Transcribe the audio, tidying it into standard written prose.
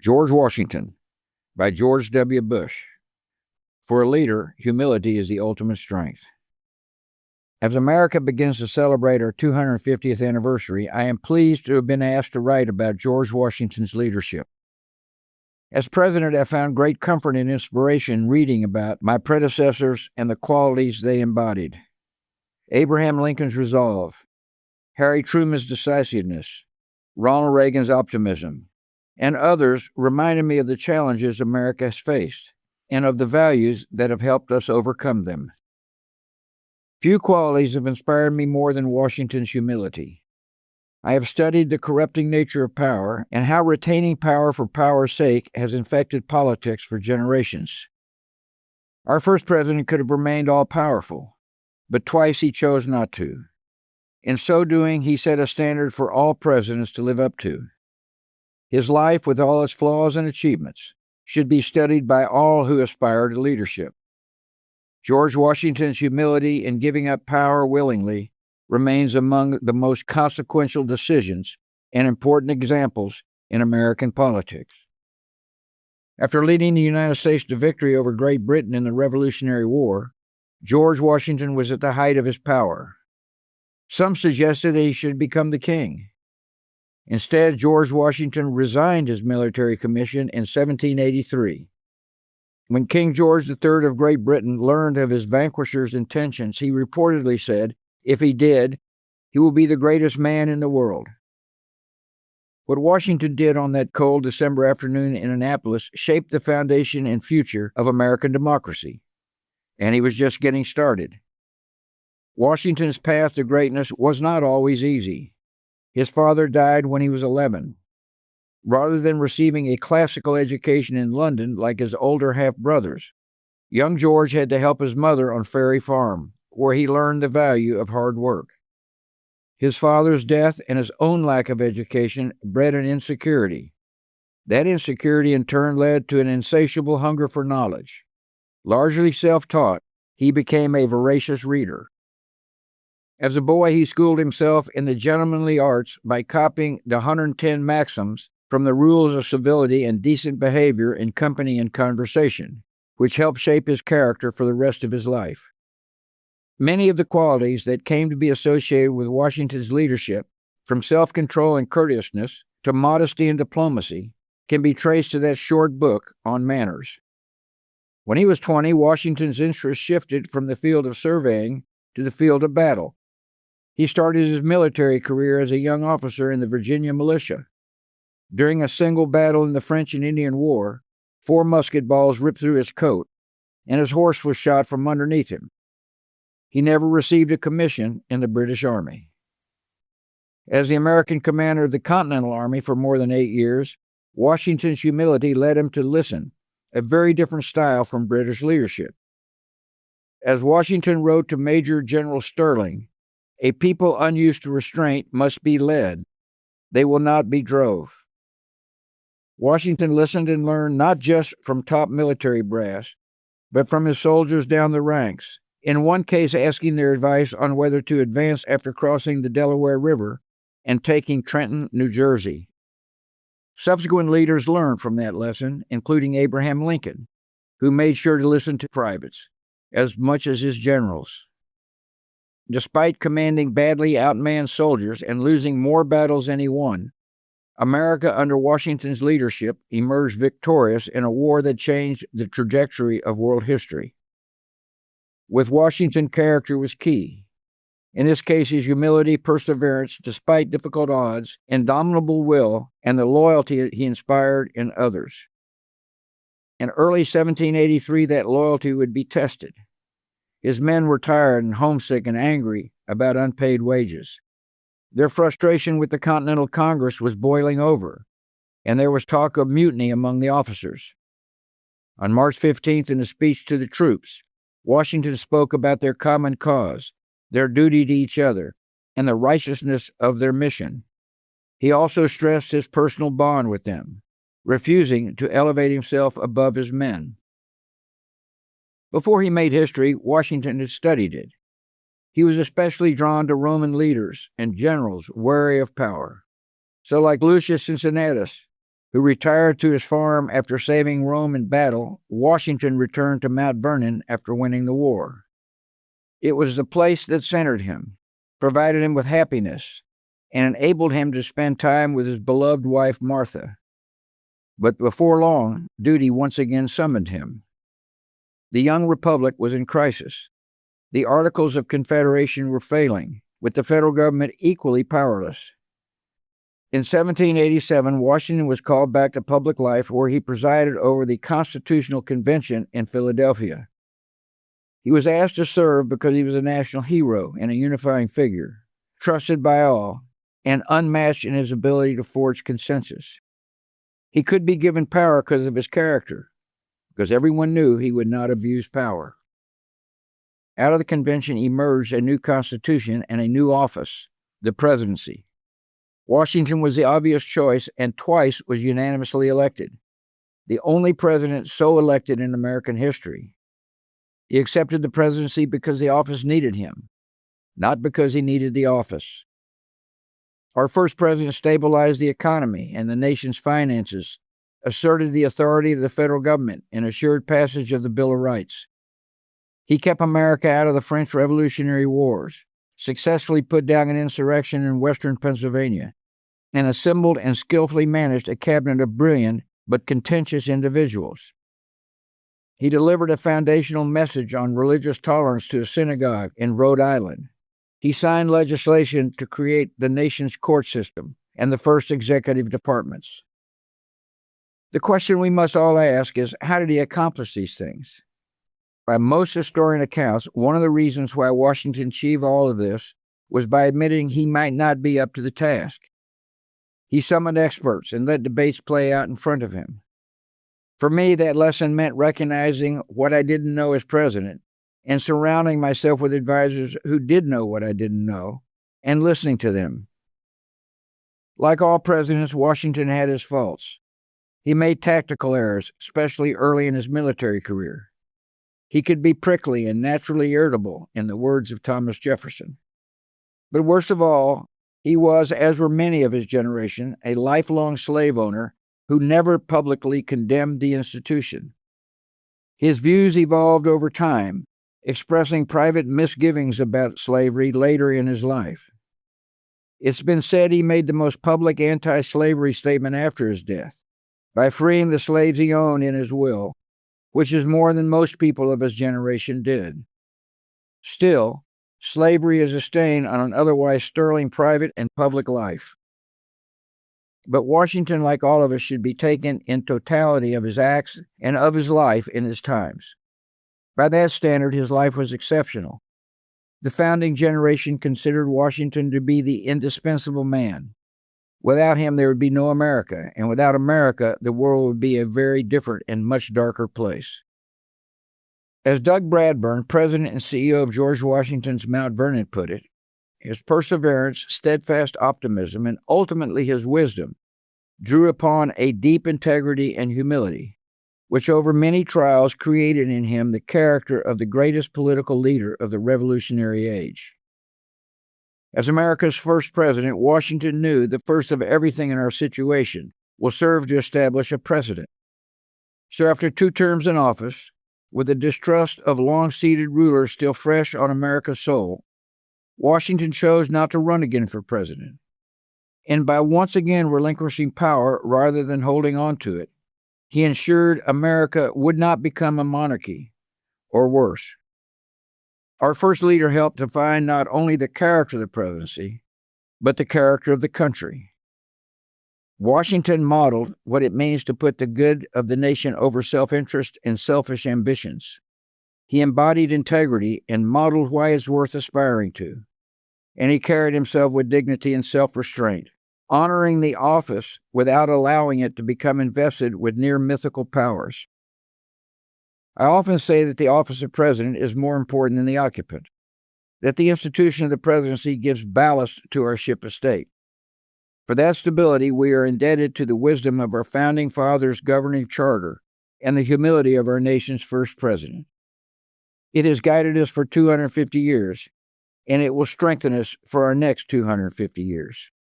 George Washington by George W. Bush. For a leader, humility is the ultimate strength. As America begins to celebrate our 250th anniversary, I am pleased to have been asked to write about George Washington's leadership. As president, I found great comfort and inspiration reading about my predecessors and the qualities they embodied. Abraham Lincoln's resolve, Harry Truman's decisiveness, Ronald Reagan's optimism, and others reminded me of the challenges America has faced and of the values that have helped us overcome them. Few qualities have inspired me more than Washington's humility. I have studied the corrupting nature of power and how retaining power for power's sake has infected politics for generations. Our first president could have remained all-powerful, but twice he chose not to. In so doing, he set a standard for all presidents to live up to. His life, with all its flaws and achievements, should be studied by all who aspire to leadership. George Washington's humility in giving up power willingly remains among the most consequential decisions and important examples in American politics. After leading the United States to victory over Great Britain in the Revolutionary War, George Washington was at the height of his power. Some suggested that he should become the king. Instead, George Washington resigned his military commission in 1783. When King George III of Great Britain learned of his vanquisher's intentions, he reportedly said, if he did, he will be the greatest man in the world. What Washington did on that cold December afternoon in Annapolis shaped the foundation and future of American democracy, and he was just getting started. Washington's path to greatness was not always easy. His father died when he was 11. Rather than receiving a classical education in London like his older half-brothers, young George had to help his mother on Ferry Farm, where he learned the value of hard work. His father's death and his own lack of education bred an insecurity. That insecurity in turn led to an insatiable hunger for knowledge. Largely self-taught, he became a voracious reader. As a boy, he schooled himself in the gentlemanly arts by copying the 110 maxims from the rules of civility and decent behavior in company and conversation, which helped shape his character for the rest of his life. Many of the qualities that came to be associated with Washington's leadership, from self-control and courteousness to modesty and diplomacy, can be traced to that short book on manners. When he was 20, Washington's interest shifted from the field of surveying to the field of battle. He started his military career as a young officer in the Virginia militia. During a single battle in the French and Indian War, 4 musket balls ripped through his coat, and his horse was shot from underneath him. He never received a commission in the British Army. As the American commander of the Continental Army for more than 8 years, Washington's humility led him to listen, a very different style from British leadership. As Washington wrote to Major General Sterling, a people unused to restraint must be led. They will not be drove. Washington listened and learned not just from top military brass, but from his soldiers down the ranks, in one case asking their advice on whether to advance after crossing the Delaware River and taking Trenton, New Jersey. Subsequent leaders learned from that lesson, including Abraham Lincoln, who made sure to listen to privates as much as his generals. Despite commanding badly outmanned soldiers and losing more battles than he won, America under Washington's leadership emerged victorious in a war that changed the trajectory of world history. With Washington, character was key. In this case, his humility, perseverance, despite difficult odds, indomitable will, and the loyalty he inspired in others. In early 1783, that loyalty would be tested. His men were tired and homesick and angry about unpaid wages. Their frustration with the Continental Congress was boiling over, and there was talk of mutiny among the officers. On March 15th, in a speech to the troops, Washington spoke about their common cause, their duty to each other, and the righteousness of their mission. He also stressed his personal bond with them, refusing to elevate himself above his men. Before he made history, Washington had studied it. He was especially drawn to Roman leaders and generals wary of power. So like Lucius Cincinnatus, who retired to his farm after saving Rome in battle, Washington returned to Mount Vernon after winning the war. It was the place that centered him, provided him with happiness, and enabled him to spend time with his beloved wife, Martha. But before long, duty once again summoned him. The young republic was in crisis. The Articles of Confederation were failing, with the federal government equally powerless. In 1787, Washington was called back to public life, where he presided over the Constitutional Convention in Philadelphia. He was asked to serve because he was a national hero and a unifying figure, trusted by all, and unmatched in his ability to forge consensus. He could be given power because of his character, because everyone knew he would not abuse power. Out of the convention emerged a new constitution and a new office, the presidency. Washington was the obvious choice and twice was unanimously elected, the only president so elected in American history. He accepted the presidency because the office needed him, not because he needed the office. Our first president stabilized the economy and the nation's finances, asserted the authority of the federal government, and assured passage of the Bill of Rights. He kept America out of the French Revolutionary Wars, successfully put down an insurrection in western Pennsylvania, and assembled and skillfully managed a cabinet of brilliant but contentious individuals. He delivered a foundational message on religious tolerance to a synagogue in Rhode Island. He signed legislation to create the nation's court system and the first executive departments. The question we must all ask is, how did he accomplish these things? By most historian accounts, one of the reasons why Washington achieved all of this was by admitting he might not be up to the task. He summoned experts and let debates play out in front of him. For me, that lesson meant recognizing what I didn't know as president and surrounding myself with advisors who did know what I didn't know and listening to them. Like all presidents, Washington had his faults. He made tactical errors, especially early in his military career. He could be prickly and naturally irritable, in the words of Thomas Jefferson. But worst of all, he was, as were many of his generation, a lifelong slave owner who never publicly condemned the institution. His views evolved over time, expressing private misgivings about slavery later in his life. It's been said he made the most public anti-slavery statement after his death, by freeing the slaves he owned in his will, which is more than most people of his generation did. Still, slavery is a stain on an otherwise sterling private and public life. But Washington, like all of us, should be taken in totality of his acts and of his life in his times. By that standard, his life was exceptional. The founding generation considered Washington to be the indispensable man. Without him, there would be no America, and without America, the world would be a very different and much darker place. As Doug Bradburn, president and CEO of George Washington's Mount Vernon, put it, his perseverance, steadfast optimism, and ultimately his wisdom drew upon a deep integrity and humility, which over many trials created in him the character of the greatest political leader of the Revolutionary age. As America's first president, Washington knew the first of everything in our situation will serve to establish a precedent. So after 2 terms in office, with the distrust of long-seated rulers still fresh on America's soul, Washington chose not to run again for president. And by once again relinquishing power rather than holding on to it, he ensured America would not become a monarchy, or worse. Our first leader helped define not only the character of the presidency, but the character of the country. Washington modeled what it means to put the good of the nation over self-interest and selfish ambitions. He embodied integrity and modeled why it's worth aspiring to. And he carried himself with dignity and self-restraint, honoring the office without allowing it to become invested with near mythical powers. I often say that the office of president is more important than the occupant, that the institution of the presidency gives ballast to our ship of state. For that stability, we are indebted to the wisdom of our founding fathers' governing charter and the humility of our nation's first president. It has guided us for 250 years, and it will strengthen us for our next 250 years.